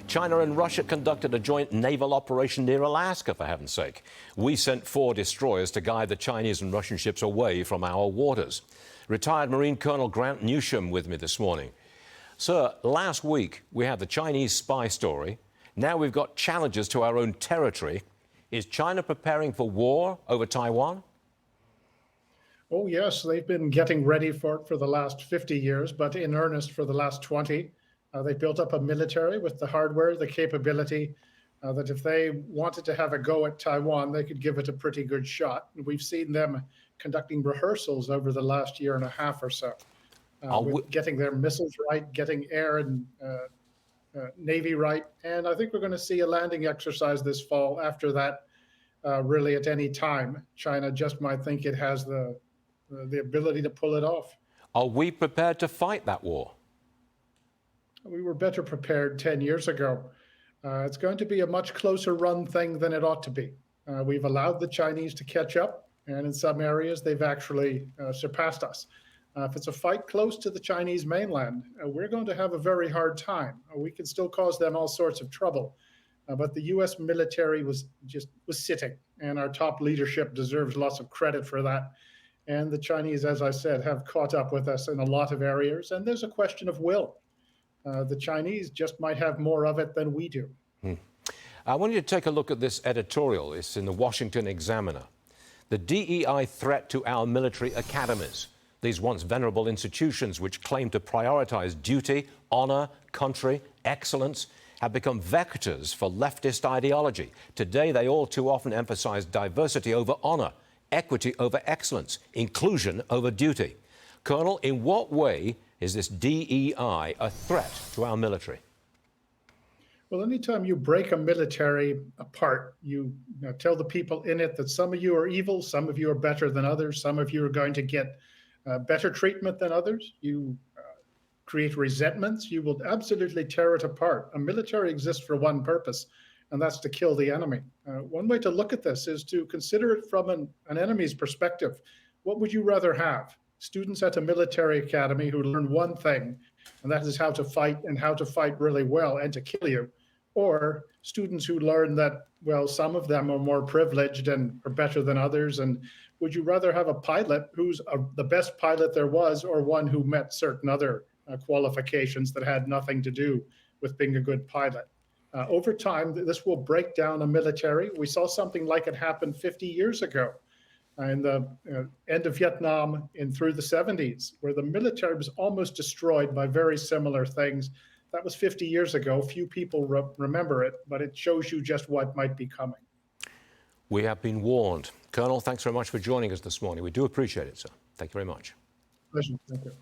China and Russia conducted a joint naval operation near Alaska, for heaven's sake. We sent 4 destroyers to guide the Chinese and Russian ships away from our waters. Retired Marine Colonel Grant Newsham with me this morning. Sir, last week we had the Chinese spy story. Now we've got challenges to our own territory. Is China preparing for war over Taiwan? Oh, yes, they've been getting ready for it for the last 50 years, but in earnest for the last 20. They built up a military with the hardware, the capability that if they wanted to have a go at Taiwan, they could give it a pretty good shot. We've seen them conducting rehearsals over the last year and a half or so, with getting their missiles right, getting air and Navy right. And I think we're going to see a landing exercise this fall. After that, really at any time, China just might think it has the ability to pull it off. Are we prepared to fight that war? We were better prepared 10 years ago. It's going to be a much closer run thing than it ought to be. We've allowed the Chinese to catch up, and in some areas they've actually surpassed us. If it's a fight close to the Chinese mainland, we're going to have a very hard time. We can still cause them all sorts of trouble. But the U.S. military was sitting, and our top leadership deserves lots of credit for that. And the Chinese, as I said, have caught up with us in a lot of areas, and there's a question of will. The Chinese just might have more of it than we do. I want you to take a look at this editorial. It's in the Washington Examiner. The DEI threat to our military academies, these once venerable institutions which claim to prioritize duty, honor, country, excellence, have become vectors for leftist ideology. Today, they all too often emphasize diversity over honor, equity over excellence, inclusion over duty. Colonel, in what way is this DEI a threat to our military? Well, anytime you break a military apart, you tell the people in it that some of you are evil, some of you are better than others, some of you are going to get better treatment than others. You create resentments. You will absolutely tear it apart. A military exists for one purpose, and that's to kill the enemy. One way to look at this is to consider it from an enemy's perspective. What would you rather have? Students at a military academy who learn one thing, and that is how to fight and how to fight really well and to kill you, or students who learn that, well, some of them are more privileged and are better than others. And would you rather have a pilot who's the best pilot there was, or one who met certain other qualifications that had nothing to do with being a good pilot? Over time, this will break down a military. We saw something like it happen 50 years ago. In the end of Vietnam and through the 70s, where the military was almost destroyed by very similar things. That was 50 years ago. Few people remember it, but it shows you just what might be coming. We have been warned. Colonel, thanks very much for joining us this morning. We do appreciate it, sir. Thank you very much. Pleasure. Thank you.